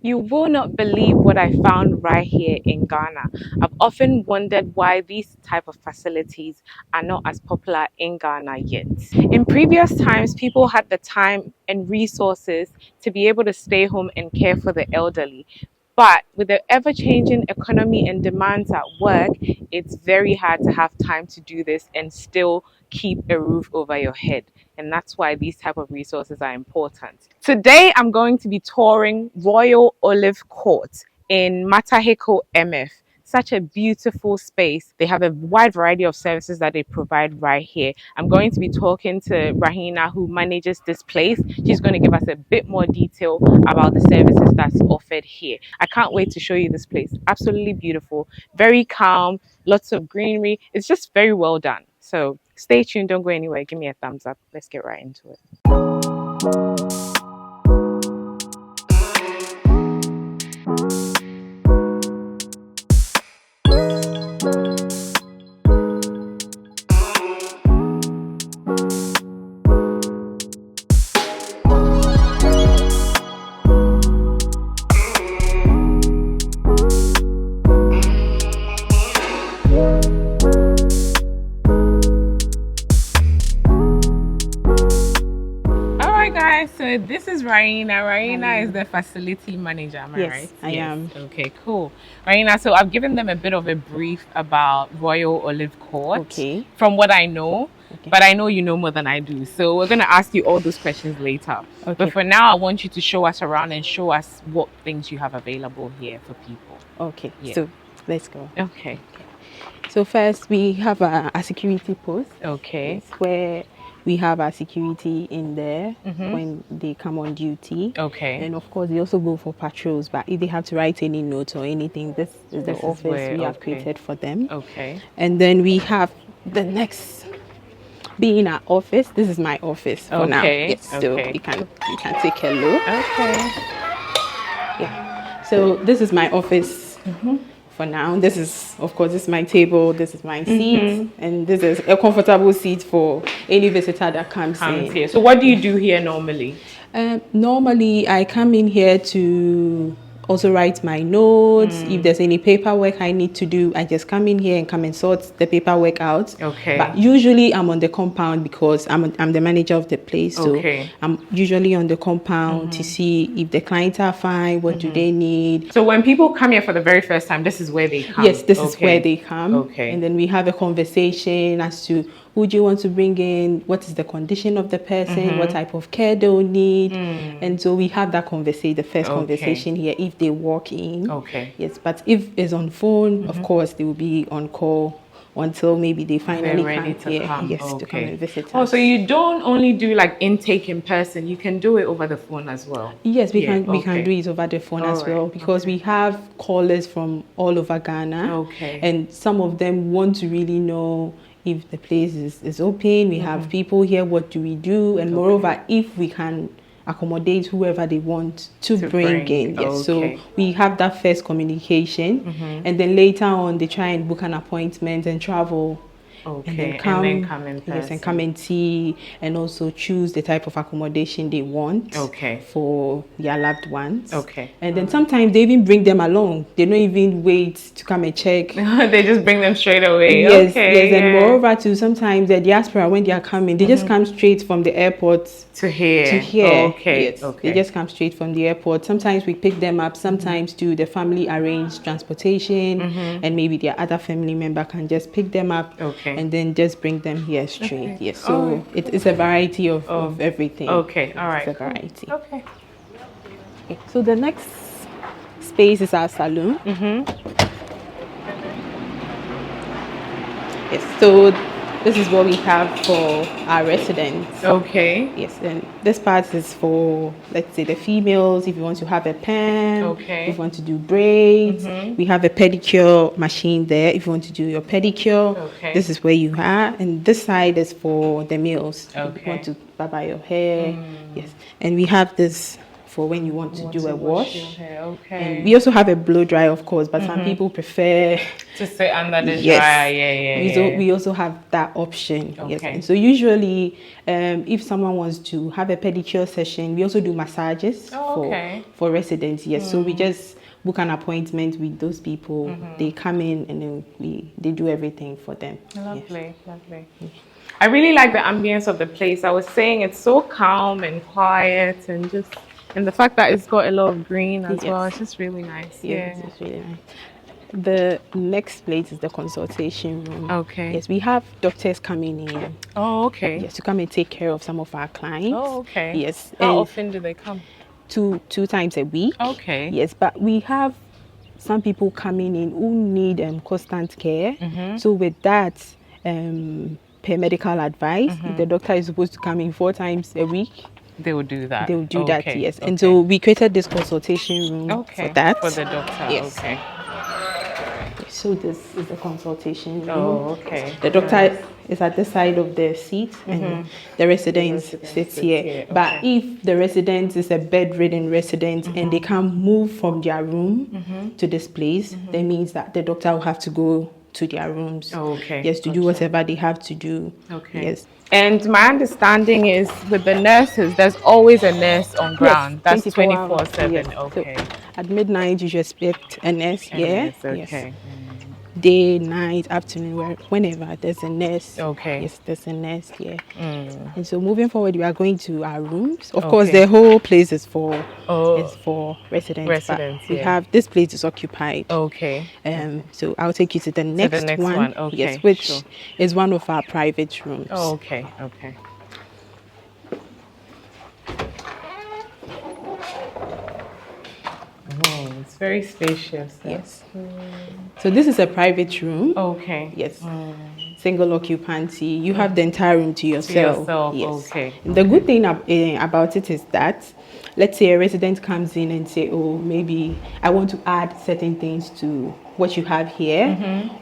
You will not believe what I found right here in Ghana. I've often wondered why these type of facilities are not as popular in Ghana yet. In previous times, people had the time and resources to be able to stay home and care for the elderly. But with the ever-changing economy and demands at work, it's very hard to have time to do this and still keep a roof over your head. And that's why these type of resources are important. Today, I'm going to be touring Royal Olive Court in Mataheko MF. Such a beautiful space. They have a wide variety of services that they provide right here. I'm going to be talking to Rahina, who manages this place. She's going to give us a bit more detail about the services that's offered here. I can't wait to show you this place. Absolutely beautiful, very calm, lots of greenery. It's just very well done. So stay tuned, don't go anywhere. Give me a thumbs up. Let's get right into it. Guys, so this is Raina. Raina is the facility manager, am I right? I am. Okay, cool. Raina, so I've given them a bit of a brief about Royal Olive Court. Okay. From what I know, but I know you know more than I do. So we're going to ask you all those questions later. Okay. But for now, I want you to show us around and show us what things you have available here for people. Okay, so let's go. Okay. So first, we have a security post. Okay. It's where we have our security in there when they come on duty. Okay. And of course, they also go for patrols. But if they have to write any notes or anything, this is the office we have created for them. Okay. And then we have the next being our office. This is my office for now. Yes, so you can take a look. Okay. Yeah. So this is my office. For now, this is, of course, this is my table, this is my seat, and this is a comfortable seat for any visitor that comes in. Here. So what do you do here normally? Normally, I come in here to also write my notes. If there's any paperwork I need to do, I just come in here and come and sort the paperwork out. Okay. But usually I'm on the compound because I'm the manager of the place. So I'm usually on the compound to see if the clients are fine, what do they need. So when people come here for the very first time, this is where they come? Yes, this is where they come. Okay. And then we have a conversation as to who do you want to bring in, what is the condition of the person, what type of care they'll need. And so we have that conversation, the first conversation here, if they walk in. Okay. Yes, but if it's on phone, of course, they will be on call until maybe they finally come here. Yes, to come and visit us. Oh, so you don't only do like intake in person, you can do it over the phone as well? Yes, we can do it over the phone as well because we have callers from all over Ghana. Okay. And some of them want to really know if the place is open. We have people here, what do we do? And moreover, if we can accommodate whoever they want to bring in. Yes. So we have that first communication, and then later on they try and book an appointment and travel. Okay. And then come in person. Yes, and come and see and also choose the type of accommodation they want for their loved ones. Okay. And then sometimes they even bring them along. They don't even wait to come and check. They just bring them straight away. Yes, yes. And moreover too, sometimes the diaspora, when they are coming, they just come straight from the airport to here. Okay. Yes. They just come straight from the airport. Sometimes we pick them up. Sometimes too, the family arrange transportation, and maybe their other family member can just pick them up. And then just bring them here straight. Yes, so it is a variety of everything. Okay, all right. It's a variety. Okay. So the next space is our salon. Yes, so this is what we have for our residents. Okay. Yes, and this part is for, let's say, the females. If you want to have a perm, if you want to do braids, we have a pedicure machine there. If you want to do your pedicure, this is where you are. And this side is for the males. If you want to barber your hair, yes. And we have this for when you want to do a wash. Okay. And we also have a blow dry, of course, but some people prefer to sit under the yes. dryer. We also have that option. Okay. Yes. And so usually, if someone wants to have a pedicure session, we also do massages for residents. Yes. So we just book an appointment with those people. They come in and then they do everything for them. Lovely, lovely. I really like the ambience of the place. I was saying it's so calm and quiet, and the fact that it's got a lot of green as well. It's just really nice. Yes, it's really nice. The next place is the consultation room. Okay. Yes, we have doctors coming in. Oh, okay. Yes, to come and take care of some of our clients. Oh, okay. Yes. How often do they come? Two times a week. Okay. Yes, but we have some people coming in who need constant care. So with that, per medical advice, the doctor is supposed to come in 4 times a week. They will do that. They will do that, yes. And so we created this consultation room for that. For the doctor, yes. Okay. So this is the consultation room. Oh, okay. The doctor is at the side of the seat and the resident sits here. Okay. But if the resident is a bedridden resident and they can't move from their room to this place, that means that the doctor will have to go to their rooms. Oh, okay. Yes, to do whatever they have to do. Okay. Yes. And my understanding is with the nurses, there's always a nurse on ground. Yes, That's 24/7. Yes. Okay. So at midnight, you should expect a nurse here. Okay. Yes. Day, night, afternoon, whenever there's a nurse. Okay. Yes, there's a nurse here. And so moving forward, we are going to our rooms. Of Okay. course, the whole place is for residents. Residents, but we yeah. have this place is occupied. Okay. So I'll take you to the next, one. Okay. Yes, which is one of our private rooms. Oh, okay. Okay. Oh, it's very spacious. Yes. So this is a private room. Okay. Yes. Single occupancy. You have the entire room to yourself. Yes. Okay. And the good thing about it is that, let's say a resident comes in and say, oh, maybe I want to add certain things to what you have here,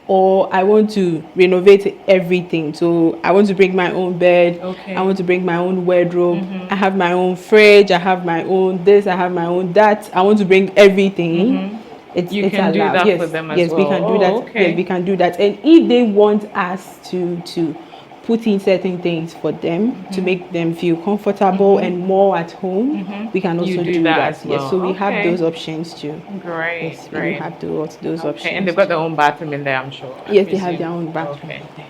or I want to renovate everything. So I want to bring my own bed. Okay. I want to bring my own wardrobe. I have my own fridge. I have my own this. I have my own that. I want to bring everything. It's can allowed. do that Yes, for them as yes, well. we can do that. Okay. Yes, we can do that. And if they want us to put in certain things for them to make them feel comfortable and more at home, we can also do that. as well. Yes, so we have Okay. those options too. Great. Yes, Great. we have those options. Okay. And they've got their own bathroom in there, I'm sure. Yes, they have their own bathroom. Okay.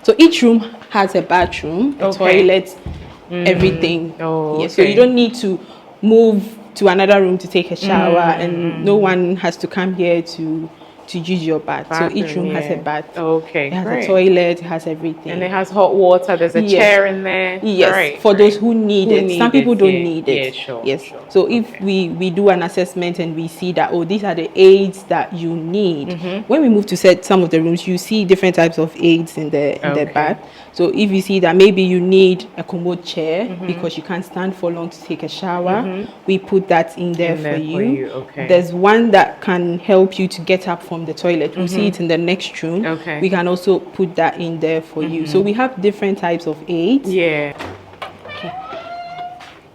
So each room has a bathroom, a Okay. toilet, everything. Oh, yes, so okay. you don't need to move to another room to take a shower, and no one has to come here to use your bath. So each room has a bath. Okay. It has great. a toilet, it has everything. And it has hot water. There's a chair in there. Yes, Great, for great. those who need it. Some people don't need it. Yeah, sure. Yes. Sure. So if we do an assessment and we see that, oh, these are the aids that you need. When we move to some of the rooms, you see different types of aids in the bath. So if you see that maybe you need a commode chair because you can't stand for long to take a shower, we put that in there for you. Okay. There's one that can help you to get up from the toilet. We'll see it in the next room. Okay. We can also put that in there for you. So we have different types of aids. Yeah.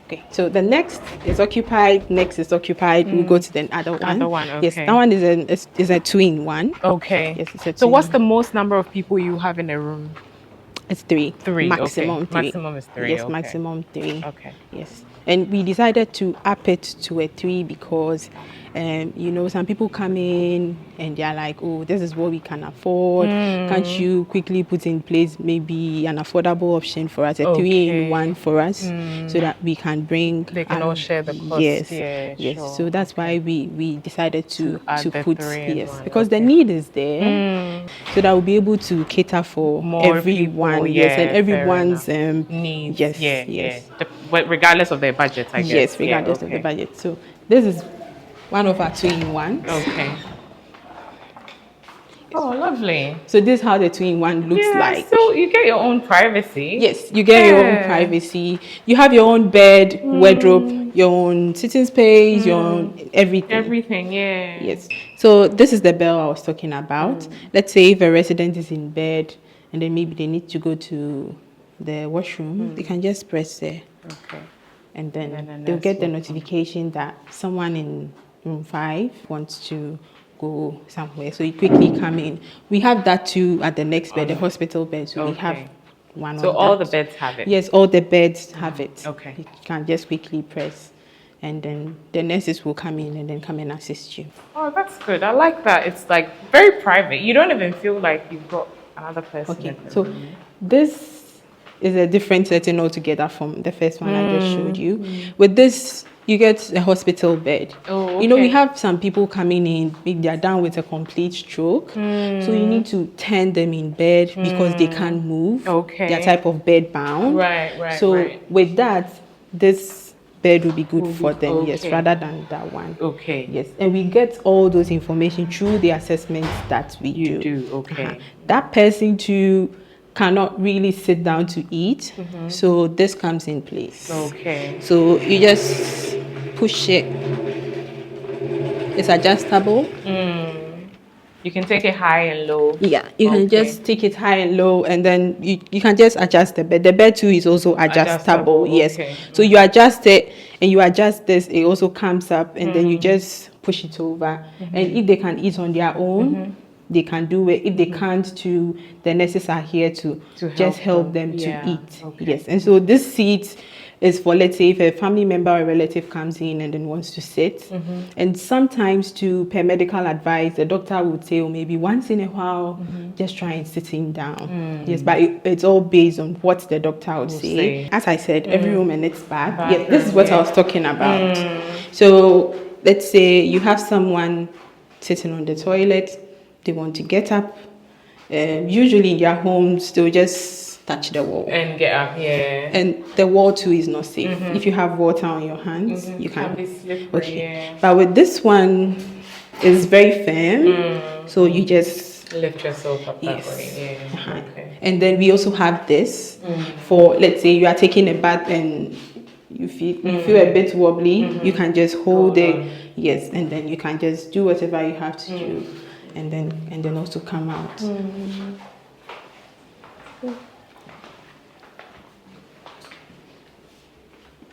Okay, so the next is occupied. Next is occupied. We'll go to the other one. Other one, Yes, okay. that one is a two-in-one. Okay. Yes, it's a So what's two-in-one. the most number of people you have in a room? It's three. 3. Maximum okay. three. Maximum is 3. Yes, okay. maximum 3. Okay. Yes, and we decided to up it to a 3 because, some people come in and they're like, oh, this is what we can afford. Can't you quickly put in place maybe an affordable option for us, a 3-in-1 for us, so that we can bring. They can all share the cost. Yes, Yeah, yes. sure. So that's why we decided to add the put 3-in-1, because the okay. need is there, so that we'll be able to cater for More everyone. people, Yes, and yeah, everyone's needs. Yes, Yeah. yes. Yeah. Regardless of their budget, I guess. Yes, regardless of the budget. So this is one of our 2-in-1s. Okay. Oh, lovely. So this is how the 2-in-1 looks like. So you get your own privacy. Yes, you get your own privacy. You have your own bed, wardrobe, your own sitting space, your own everything. Everything, yeah. Yes. So this is the bell I was talking about. Let's say if a resident is in bed and then maybe they need to go to the washroom, they can just press there. Okay. and then they'll get the notification that someone in room 5 wants to go somewhere. So you quickly come in. We have that too at the next bed, the hospital bed. So we have one. So all the beds have it? Yes, all the beds have it. Okay. You can just quickly press, and then the nurses will come in and then come and assist you. Oh, that's good. I like that. It's like very private. You don't even feel like you've got another person. Okay, so this is a different setting altogether from the first one I just showed you. With this, you get a hospital bed. Oh, okay. You know, we have some people coming in, maybe they're down with a complete stroke. So you need to turn them in bed because they can't move. Okay. They're type of bed bound. Right. So with that, this bed will be good for them, yes, rather than that one. Okay. Yes, and we get all those information through the assessments that we do. Okay. That person too cannot really sit down to eat, so this comes in place. Okay. So you just push it. It's adjustable. You can take it high and low. Yeah, you can just take it high and low, and then you can just adjust the bed. The bed too is also adjustable. Yes. Okay. So you adjust it and you adjust this, it also comes up, and then you just push it over. And if they can eat on their own, they can do it. If they can't too, the nurses are here to just help them to eat. Okay. Yes. And so this seat is for, let's say, if a family member or a relative comes in and then wants to sit. And sometimes to per medical advice, the doctor would say, oh, maybe once in a while, just try and sitting down. Yes, but it's all based on what the doctor would say. As I said, every room and its bath. Yes, this is what I was talking about. So let's say you have someone sitting on the toilet, they want to get up. Usually in their homes, they'll just touch the wall. And get up, And the wall too is not safe. If you have water on your hands, you can be slippery, But with this one, it's very firm. So you just lift yourself up that way. Okay. And then we also have this for, let's say you are taking a bath and you feel a bit wobbly, you can just hold it. Yes, and then you can just do whatever you have to do. And then also come out.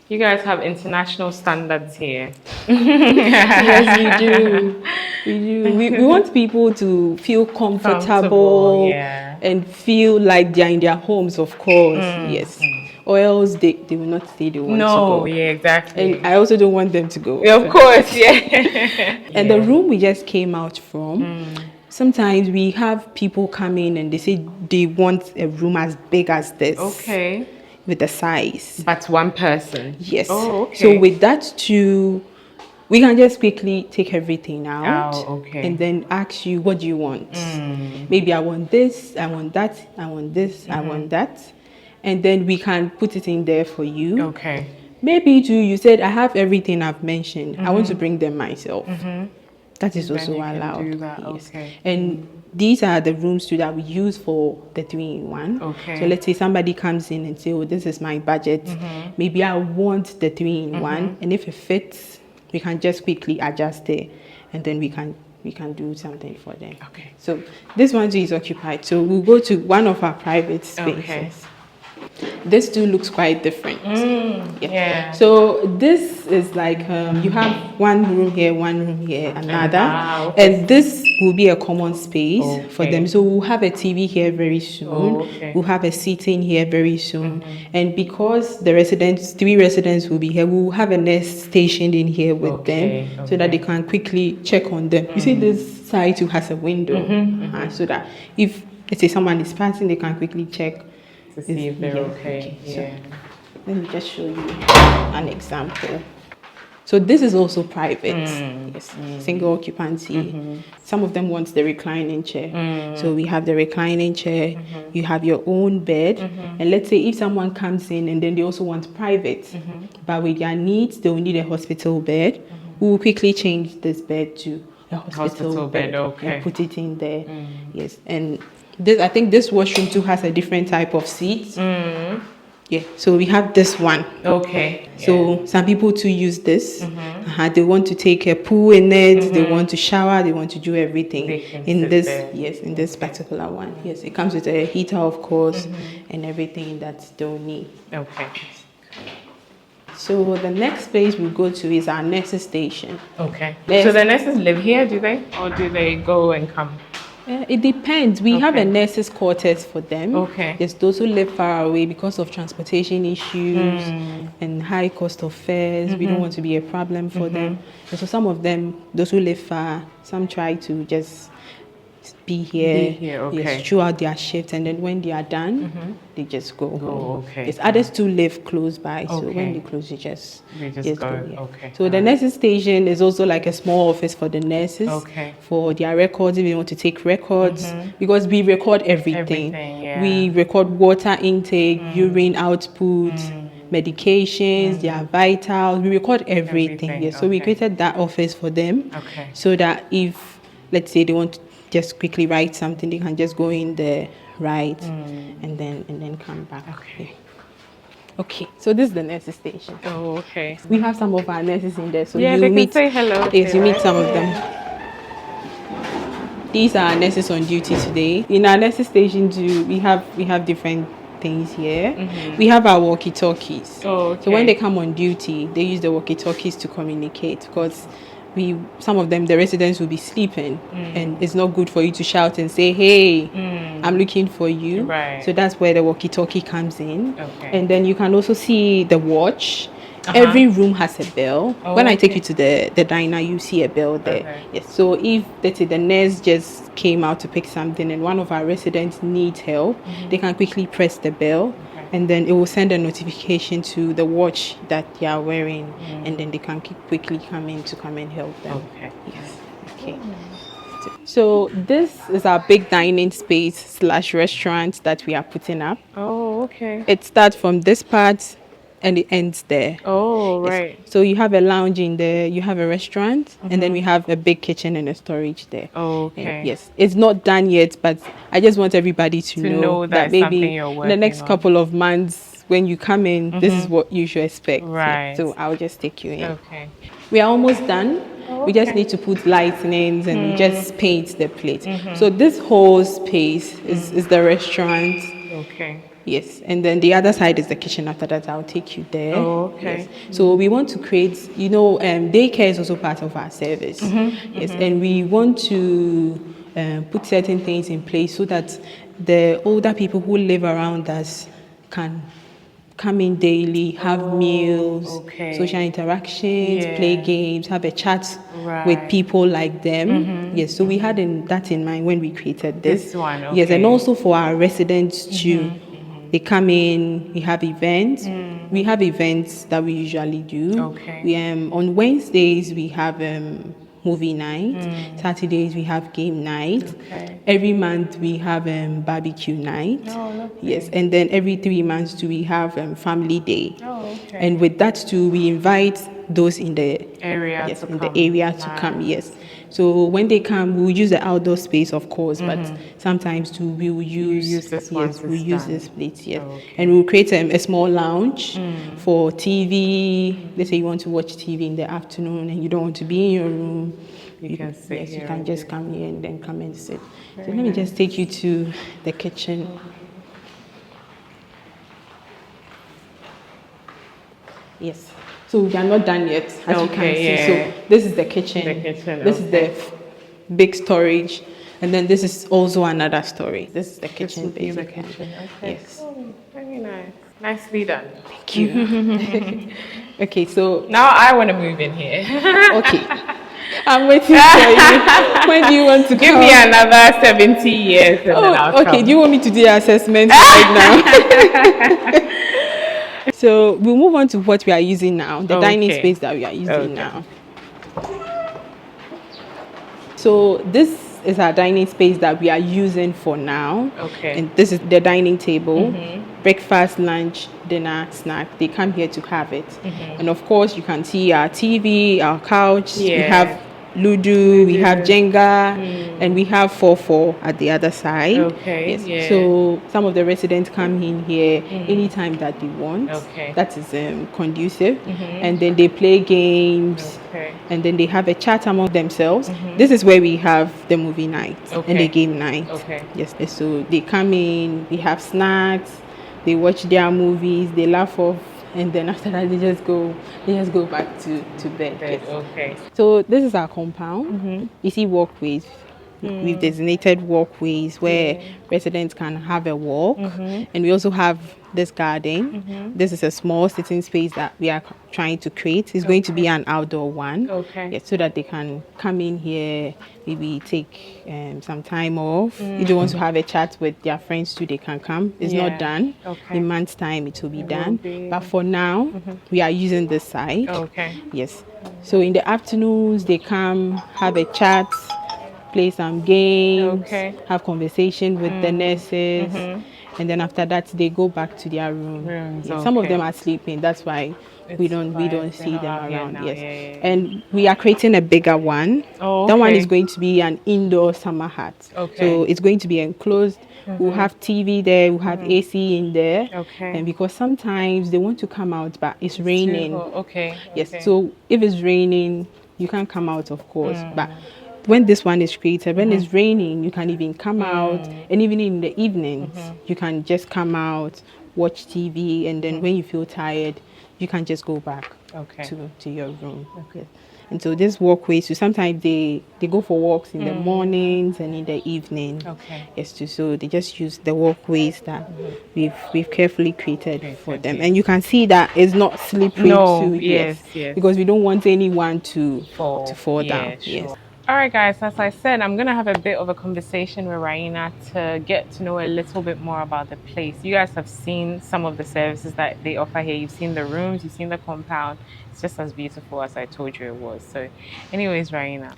You guys have international standards here. Yes, we do. We want people to feel comfortable and feel like they're in their homes, of course. Yes. Or else they will not say they want to go. Exactly. And I also don't want them to go. Yeah, of course, And the room we just came out from, sometimes we have people come in and they say they want a room as big as this. Okay. With the size. But one person. Yes. Oh, okay. So with that too, we can just quickly take everything out. And then ask you, what do you want? Maybe I want this, I want that, I want this, I want that. And then we can put it in there for you. Okay. Maybe too, you said, I have everything I've mentioned. I want to bring them myself. That is also allowed. Do that. Yes. Okay. And these are the rooms too that we use for the 3-in-1. Okay. So let's say somebody comes in and say, oh, this is my budget. Maybe I want the 3-in-1. And if it fits, we can just quickly adjust it. And then we can do something for them. Okay. So this one too is occupied. So we'll go to one of our private spaces. Okay. This too looks quite different. Yeah. So this is like you have one room here, another, and this will be a common space for them. So we'll have a TV here very soon. We'll have a seating here very soon, and because the residents, 3 residents will be here, we'll have a nurse stationed in here with them so that they can quickly check on them. You see, this side too has a window, so that if let's say someone is passing, they can quickly check. To see if they're okay. So, let me just show you an example. So this is also private. Yes, single occupancy. Some of them want the reclining chair. So we have the reclining chair. You have your own bed. And let's say if someone comes in and then they also want private, but with their needs, they will need a hospital bed. We will quickly change this bed to a hospital bed. And put it in there. Yes, and this, I think this washroom too has a different type of seats. Yeah, so we have this one. Okay. So some people too use this. They want to take a pool in it. They want to shower. They want to do everything in this. Yes, in this particular one. Yes, it comes with a heater, of course, and everything that they'll need. Okay. So the next place we go to is our nurses station. Okay. Yes. So the nurses live here, do they? Or do they go and come? It depends. We have a nurses' quarters for them. Okay. There's those who live far away because of transportation issues and high cost of fares. We don't want to be a problem for them. And so some of them, those who live far, some try to just be here, okay. yes, throughout their shift, and then when they are done, they just go home. Okay. Yes, others too live close by, so when they close, they just go. Yeah. Okay. So the nurses station is also like a small office for the nurses, for their records if they want to take records, because we record everything. We record water intake, urine output, medications, their vitals. We record everything. Yes. So we created that office for them, so that if, let's say, they want to just quickly write something, they can just go in there, write, and then come back. Okay, so this is the nurses station. Oh, okay. We have some of our nurses in there, so yeah, you they meet. Can say hello. Yes, you meet some of them. These are our nurses on duty today. In our nurses station too, we have different things here. We have our walkie-talkies. Oh, okay. So when they come on duty, they use the walkie-talkies to communicate, because some of them, the residents will be sleeping, and it's not good for you to shout and say, hey, I'm looking for you. Right. So that's where the walkie-talkie comes in. And then you can also see the watch. Every room has a bell. When I take you to the diner, you see a bell there. Yes. So if, let's say, the nurse just came out to pick something and one of our residents needs help, they can quickly press the bell, and then it will send a notification to the watch that they are wearing, and then they can quickly come in to come and help them. Okay. Yes. Okay. So this is our big dining space / restaurant that we are putting up. Oh, okay. It starts from this part and it ends there. Oh, right. Yes. So you have a lounge in there, you have a restaurant, and then we have a big kitchen and a storage there. Oh, okay. And yes, it's not done yet, but I just want everybody to know that maybe in the next couple of months, when you come in, this is what you should expect. Right. Yeah. So I'll just take you in. Okay. We are almost done. We just need to put lightenings and just paint the plate. So this whole space is the restaurant. Okay. Yes, and then the other side is the kitchen. After that, I'll take you there. Oh, okay. Yes. So we want to create, daycare is also part of our service. Yes, and we want to put certain things in place so that the older people who live around us can come in daily, have meals, social interactions, play games, have a chat with people like them. Yes, so we had that in mind when we created this. One, okay. Yes, and also for our residents too. They come in, we have events. We have events that we usually do. Okay. On Wednesdays, we have movie night. Saturdays, we have game night. Okay. Every month, we have barbecue night. Oh, lovely. Yes, and then every 3 months, too, we have family day. Oh, okay. And with that, too, we invite those in the area to come. Yes. So when they come, we'll use the outdoor space, of course, but sometimes too we will use this place, yes. And we'll create a small lounge for TV. Let's say you want to watch TV in the afternoon and you don't want to be in your room. You can sit here. You can just come here and then come and sit. So let me just take you to the kitchen. Yes. So we are not done yet, as you can see. So this is the kitchen. This is the big storage. And then this is also another storage. This is the kitchen, basically. Okay. Yes. Oh, very nice. Nicely done. Thank you. Okay, so now I want to move in here. Okay. I'm waiting for you. When do you want to give come? me another 70 years and then I'll okay. come. Do you want me to do the assessment right now? So we'll move on to what we are using now, the dining space that we are using now. So this is our dining space that we are using for now. Okay. And this is the dining table. Breakfast, lunch, dinner, snack. They come here to have it. And of course, you can see our TV, our couch. We have Ludo, we have Jenga, and we have 4-4 at the other side. Okay. Yes. Yeah. So some of the residents come in here anytime that they want. Okay. That is conducive. And then they play games. Okay. And then they have a chat among themselves. This is where we have the movie night and the game night. Okay. Yes. So they come in, we have snacks, they watch their movies, they laugh off and then after that they just go back to bed. Yes. Okay. So this is our compound. You see walkways. We've designated walkways where residents can have a walk, and we also have this garden. This is a small sitting space that we are trying to create. It's going to be an outdoor one, yes, so that they can come in here, maybe take some time off. If they want to have a chat with their friends too, they can come. It's not done. In months' time, it will be done. But for now, we are using this side. Yes. So in the afternoons, they come, have a chat, play some games, have conversation with the nurses, and then after that they go back to their room. Yes, some of them are sleeping. That's why we don't see them around. Yes, and we are creating a bigger one. That one is going to be an indoor summer hut. So it's going to be enclosed. We'll have TV there. We'll have AC in there. And because sometimes they want to come out, but it's raining. Yes. So if it's raining, you can't come out, of course, but when this one is created, when it's raining, you can even come out, and even in the evenings, you can just come out, watch TV, and then when you feel tired, you can just go back to your room. And so this walkways, so sometimes they go for walks in the mornings and in the evening. Yes, so they just use the walkways that we've carefully created for them. And you can see that it's not slippery too. Yes, because we don't want anyone to fall down. Yes. All right, guys, as I said, I'm going to have a bit of a conversation with Raina to get to know a little bit more about the place. You guys have seen some of the services that they offer here. You've seen the rooms, you've seen the compound. It's just as beautiful as I told you it was. So anyways, Raina,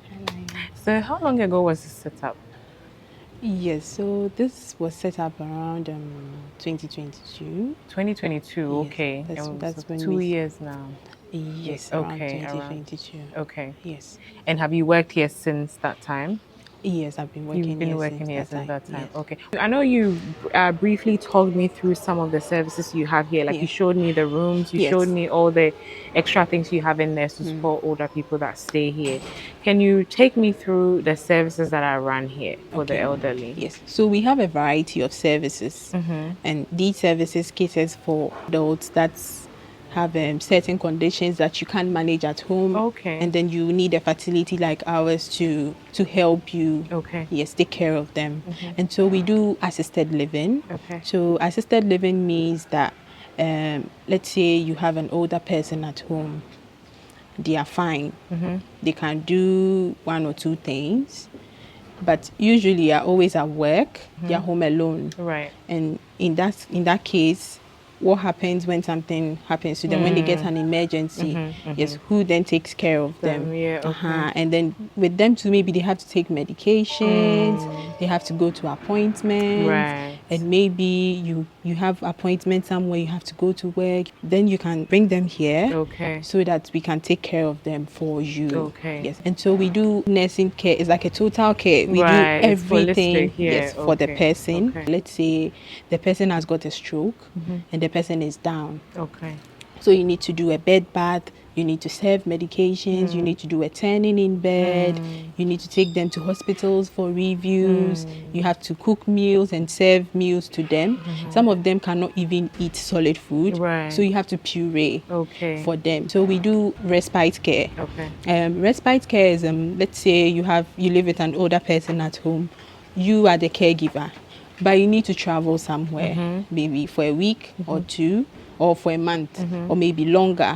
so how long ago was this set up? Yes, so this was set up around 2022. 2022, okay. Yes, that's when 2 years now. Yes, around 2022. Okay. Yes. And have you worked here since that time? Yes, I've been working here since that time. Yes. Okay. I know you briefly told me through some of the services you have here. Like you showed me the rooms, you showed me all the extra things you have in there to support older people that stay here. Can you take me through the services that are run here for the elderly? Yes. So we have a variety of services, and these services caters for adults that's have certain conditions that you can't manage at home, and then you need a facility like ours to help you take care of them. And so we do assisted living. So assisted living means that let's say you have an older person at home, they are fine, they can do one or two things, but usually are always at work, they're home alone, and in that case, what happens when something happens to them, when they get an emergency, yes, who then takes care of them? And then with them too, maybe they have to take medications, they have to go to appointments, and maybe you have appointments somewhere, you have to go to work, then you can bring them here so that we can take care of them for you. Yes. And so we do nursing care. It's like a total care. We do everything for the person. Let's say the person has got a stroke and the person is down. So you need to do a bed bath, you need to serve medications, you need to do a turning in bed, you need to take them to hospitals for reviews, you have to cook meals and serve meals to them. Some of them cannot even eat solid food, so you have to puree for them. So we do respite care. Respite care is, let's say you live with an older person at home, you are the caregiver, but you need to travel somewhere, maybe for a week or two, or for a month, or maybe longer,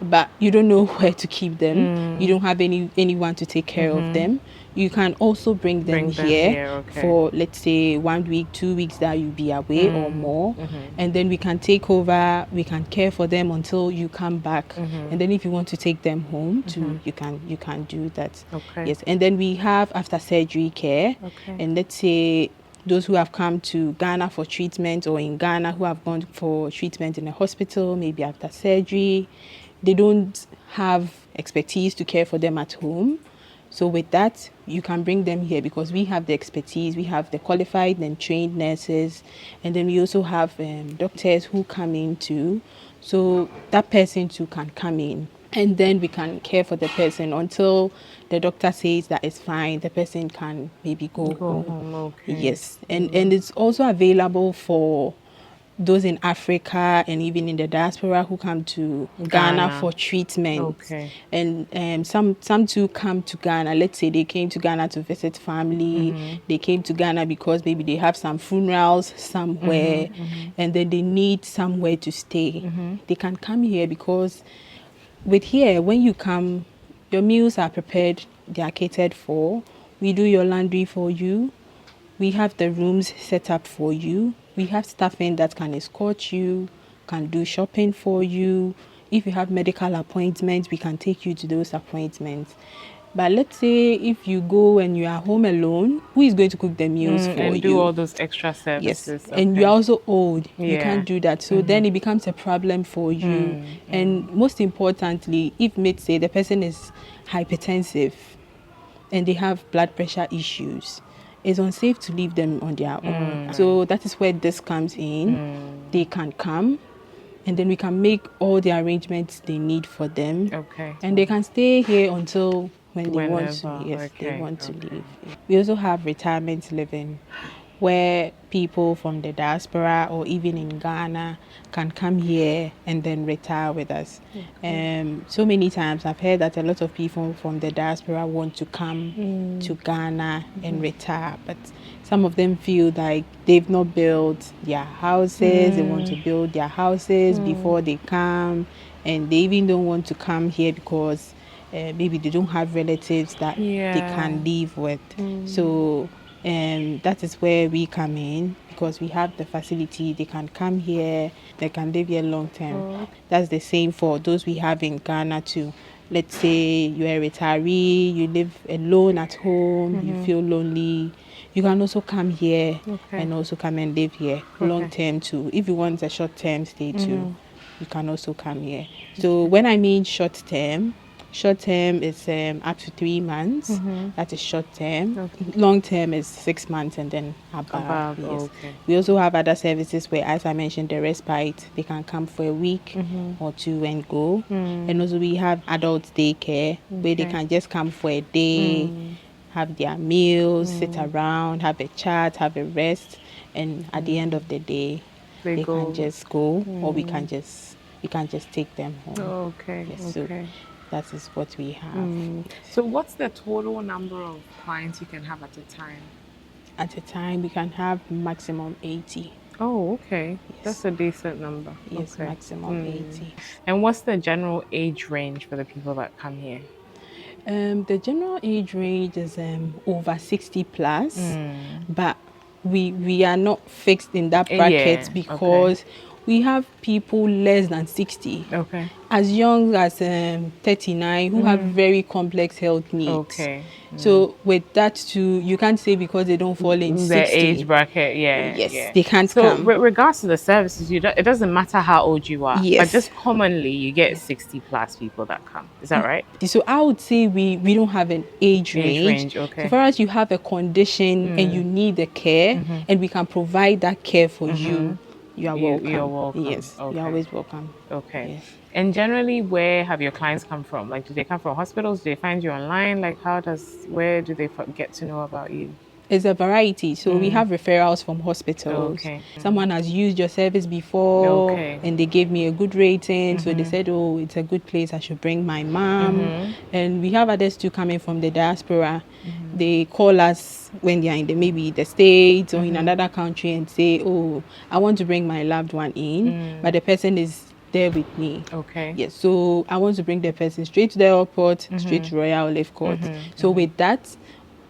but you don't know where to keep them. You don't have anyone to take care of them. You can also bring them here for, let's say, 1 week, 2 weeks that you'll be away or more, and then we can take over, we can care for them until you come back, and then if you want to take them home too, you can do that. Yes. And then we have after surgery care, and let's say those who have come to Ghana for treatment, or in Ghana who have gone for treatment in a hospital, maybe after surgery, they don't have expertise to care for them at home. So with that, you can bring them here because we have the expertise, we have the qualified and trained nurses, and then we also have doctors who come in too. So that person too can come in, and then we can care for the person until the doctor says that it's fine. The person can maybe go home. Yes, and it's also available for those in Africa and even in the diaspora who come to Ghana for treatment. Okay. And some too come to Ghana. Let's say they came to Ghana to visit family. They came to Ghana because maybe they have some funerals somewhere, and then they need somewhere to stay. They can come here because with here, when you come, your meals are prepared, they are catered for. We do your laundry for you. We have the rooms set up for you. We have staffing that can escort you, can do shopping for you. If you have medical appointments, we can take you to those appointments. But let's say if you go and you are home alone, who is going to cook the meals for and you? do all those extra Yes, services. and you're also old. You Yeah. can't do that. So then it becomes a problem for you. And most importantly, if let's say the person is hypertensive and they have blood pressure issues, it's unsafe to leave them on their own. So that is where this comes in. They can come, and then we can make all the arrangements they need for them. Okay. And they can stay here until when they want to. Whenever, Yes, they okay, want to okay. leave. We also have retirement living, where people from the diaspora or even in Ghana can come here and then retire with us. So many times I've heard that a lot of people from the diaspora want to come to Ghana and retire, but some of them feel like they've not built their houses. They want to build their houses before they come, and they even don't want to come here because maybe they don't have relatives that they can live with. So that is where we come in, because we have the facility. They can come here, they can live here long term. That's the same for those we have in Ghana too. Let's say you're a retiree, you live alone at home, you feel lonely, you can also come here and also come and live here long term too. If you want a short term stay too, you can also come here. So when I mean short term is up to 3 months. That is short term. Long term is 6 months and then above. Yes. Okay. We also have other services where, as I mentioned, the respite, they can come for a week or two and go. And also we have adult daycare where they can just come for a day, have their meals, sit around, have a chat, have a rest, and at the end of the day they can just go, or we can just take them home. Okay. Yes, Okay. so that is what we have. So what's the total number of clients you can have at a time? At a time, we can have maximum 80. Oh, okay. That's a decent number. Yes, Okay. maximum 80. And what's the general age range for the people that come here? The general age range is over 60 plus, but we are not fixed in that bracket because we have people less than 60. Okay. As young as 39 who have very complex health needs. Okay. So with that too, you can't say because they don't fall in The 60. age bracket, Yes, they can't so come. with regards to the services, it doesn't matter how old you are. Yes. But just commonly, you get 60 plus people that come. Is that right? So I would say we don't have an age range. Okay. So far as you have a condition and you need the care, and we can provide that care for you, you are welcome. You're welcome. Yes, Okay. you're always welcome. Okay. Yes. And generally, where have your clients come from? Like, do they come from hospitals? Do they find you online? Like, where do they get to know about you? It's a variety. So we have referrals from hospitals. Okay. Someone has used your service before and they gave me a good rating. So they said, oh, it's a good place. I should bring my mom. And we have others too coming from the diaspora. They call us when they are in maybe the States or in another country and say, oh, I want to bring my loved one in, but the person is there with me. Okay. Yes, so I want to bring the person straight to the airport, straight to Royal Olive Court. So with that,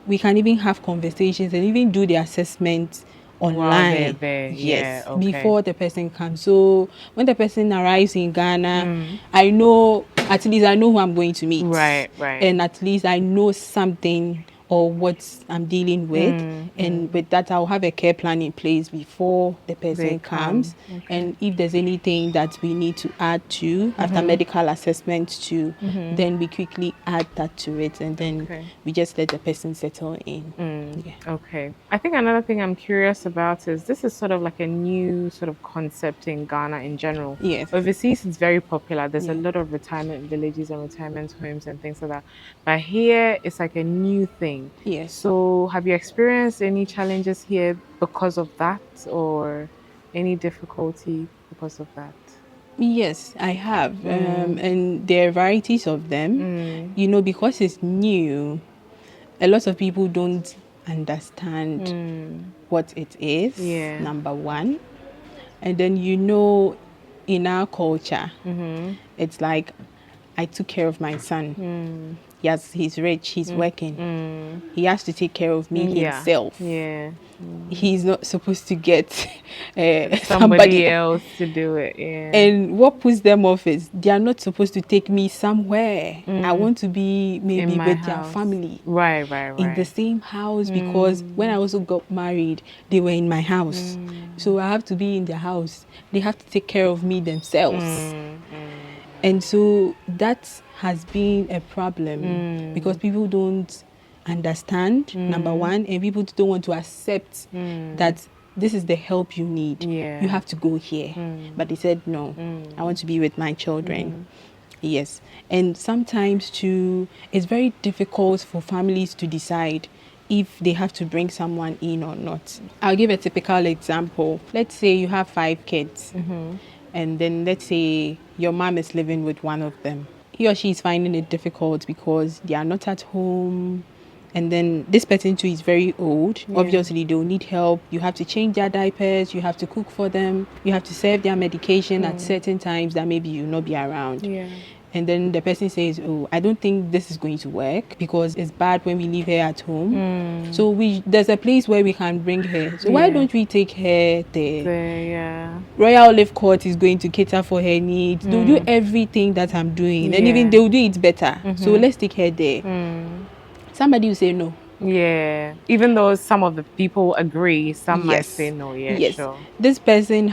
we can even have conversations and even do the assessment online. While they're there. Yes, yeah, okay. before the person comes. So when the person arrives in Ghana, I know, at least I know who I'm going to meet. Right. And at least I know something or what I'm dealing with. And with that, I'll have a care plan in place before the person comes. Okay. And if there's anything that we need to add to after medical assessment too, then we quickly add that to it. And then we just let the person settle in. Yeah. Okay. I think another thing I'm curious about is this is sort of like a new sort of concept in Ghana in general. Yes. Overseas, it's very popular. There's a lot of retirement villages and retirement homes and things like that. But here, it's like a new thing. Yes. So have you experienced any challenges here because of that, or? any difficulty because of that? Yes, I have. And there are varieties of them. You know, because it's new, a lot of people don't understand what it is, Yeah. number one. And then, you know, in our culture, it's like, I took care of my son. Yes, he's rich, he's working. He has to take care of me himself. Yeah. He's not supposed to get Somebody else to do it. Yeah. And what puts them off is they are not supposed to take me somewhere. I want to be maybe with their family. Right. In the same house, because when I also got married, they were in my house. So I have to be in their house. They have to take care of me themselves. And so that has been a problem because people don't understand, number one, and people don't want to accept that this is the help you need. You have to go here. But they said, no, I want to be with my children. Yes. And sometimes too, it's very difficult for families to decide if they have to bring someone in or not. I'll give a typical example. Let's say you have 5 kids. And then let's say your mom is living with one of them. He or she is finding it difficult because they are not at home. And then this person too is very old. Obviously, they'll need help. You have to change their diapers. You have to cook for them. You have to serve their medication at certain times that maybe you'll not be around. And then the person says, oh, I don't think this is going to work because it's bad when we leave her at home. So there's a place where we can bring her. So why don't we take her there? Royal Olive Court is going to cater for her needs. They'll do everything that I'm doing. And even they'll do it better. So let's take her there. Somebody will say no. Yeah. Even though some of the people agree, some might say no. Sure. This person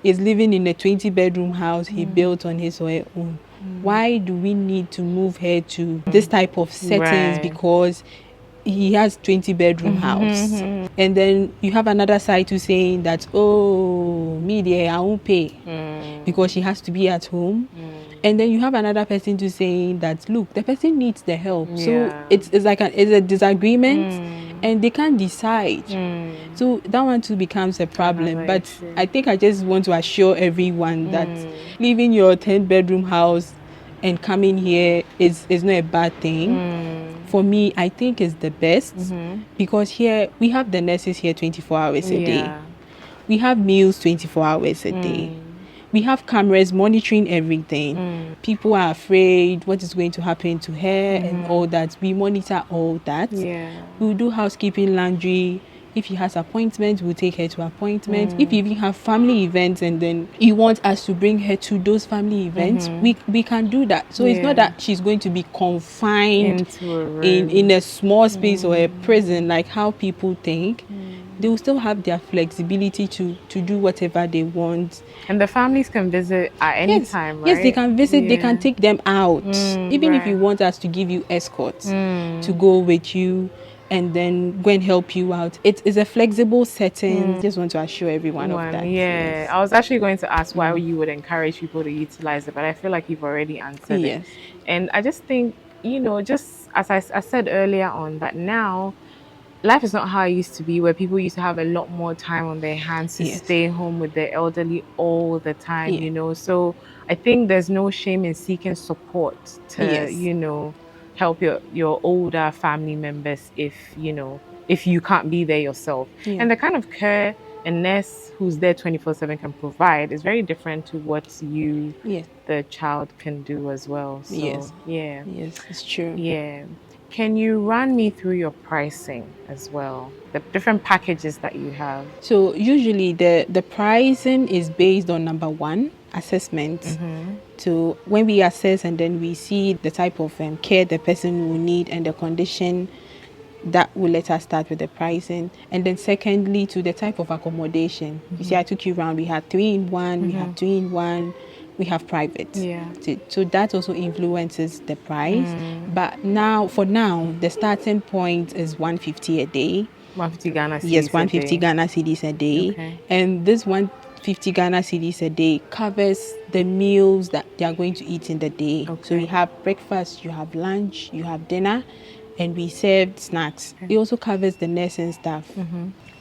is living in a 20-bedroom house he built on his or her own. Why do we need to move her to this type of settings because he has 20-bedroom house? And then you have another side to saying that, oh, me there, I won't pay because she has to be at home. And then you have another person to saying that, look, the person needs the help. So it's like it's a disagreement and they can't decide. So that one too becomes a problem. But I think I just want to assure everyone that leaving your 10-bedroom house and coming here is not a bad thing. For me, I think it's the best because here we have the nurses here 24 hours a day. We have meals 24 hours a day. We have cameras monitoring everything. People are afraid what is going to happen to her and all that. We monitor all that. We'll do housekeeping, laundry. If she has appointments, we'll take her to appointments. If you even have family events and then you want us to bring her to those family events, we can do that. So it's not that she's going to be confined in a small space or a prison like how people think. They will still have their flexibility to do whatever they want. And the families can visit at any time, right? Yes, they can visit. They can take them out. Even if you want us to give you escorts to go with you and then go and help you out. It is a flexible setting. Just want to assure everyone of that. Yes. I was actually going to ask why you would encourage people to utilize it, but I feel like you've already answered it. And I just think, just as I said earlier on, that now life is not how it used to be, where people used to have a lot more time on their hands to stay home with their elderly all the time, So I think there's no shame in seeking support to, help your older family members if you can't be there yourself. And the kind of care a nurse who's there 24/7 can provide is very different to what the child can do as well. So, yes, it's true. Can you run me through your pricing as well? The different packages that you have. So usually the pricing is based on number one, assessment. So when we assess and then we see the type of care the person will need and the condition, that will let us start with the pricing. And then secondly, to the type of accommodation. You see, I took you around. We have 3-in-1, we have 2-in-1. We have private. So that also influences the price. But for now, the starting point is 150 a day. 150 Ghana cedis. Yes, 150 Ghana cedis a day. Okay. And this 150 Ghana cedis a day covers the meals that they are going to eat in the day. Okay. So you have breakfast, you have lunch, you have dinner, and we serve snacks. It also covers the nursing staff.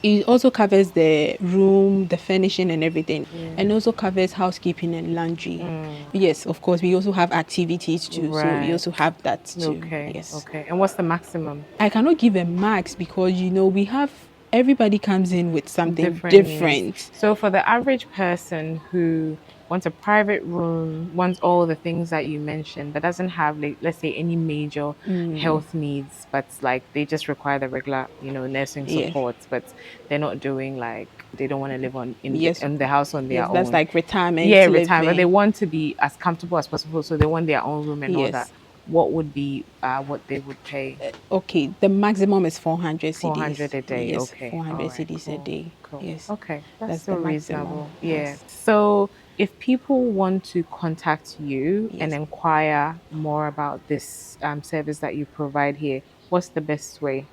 It also covers the room, the furnishing and everything, Yeah. and also covers housekeeping and laundry. Yes, of course. We also have activities too, so we Right. also have that too. Okay. Yes. Okay. And what's the maximum? I cannot give a max because we have everybody comes in with something Different different. needs. So for the average person who wants a private room, wants all the things that you mentioned, but doesn't have, like, let's say, any major health needs, but like they just require the regular, nursing Yeah. support, but they're not doing like they don't want to live in Yes. the house on their Yes, own. that's like retirement. Yeah, retirement. living. They want to be as comfortable as possible, so they want their own room and all Yes. that. What would be what they would pay? Okay, the maximum is 400 cedis. 400 a day. Yes, Okay. 400 All right, cedis a cool, day. cool. Yes. Okay, that's That's still the maximum. reasonable. Yeah. Yes. So if people want to contact you Yes. and inquire more about this service that you provide here, what's the best way?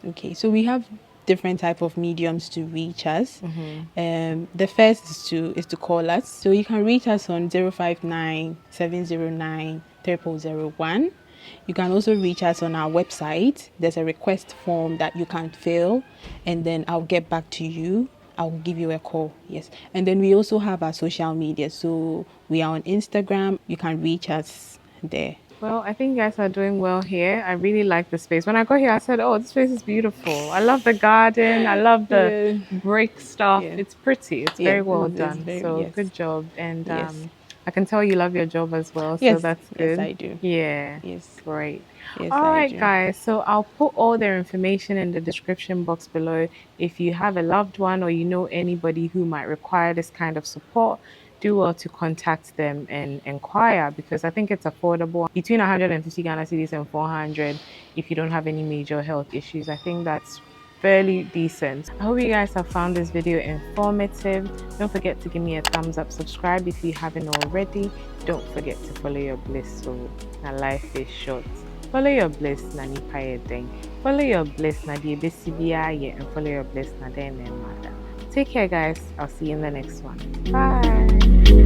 Okay, so we have different type of mediums to reach us. The first is to call us. So you can reach us on 059 709 0001. You can also reach us on our website. There's a request form that you can fill, and then I'll get back to you. I'll give you a call. Yes. And then we also have our social media. So we are on Instagram. You can reach us there. Well, I think you guys are doing well here. I really like the space. When I got here, I said, oh, this place is beautiful. I love the garden. I love the brick stuff. Yeah. It's pretty. It's very well done. So good job. And I can tell you love your job as well. Yes. So that's good. Yes, I do. Yeah. Yes. Great. Yes, All I right, do. guys. So I'll put all their information in the description box below. If you have a loved one or you know anybody who might require this kind of support, do well to contact them and inquire, because I think it's affordable. Between 150 Ghana cedis and 400 if you don't have any major health issues. I think that's fairly decent. I hope you guys have found this video informative. Don't forget to give me a thumbs up, subscribe if you haven't already. Don't forget to follow your bliss. So now life is short. Follow your bliss na nipa yedeng. Follow your bliss na die besibia ye, and follow your bliss na den and mother. Take care, guys. I'll see you in the next one. Bye.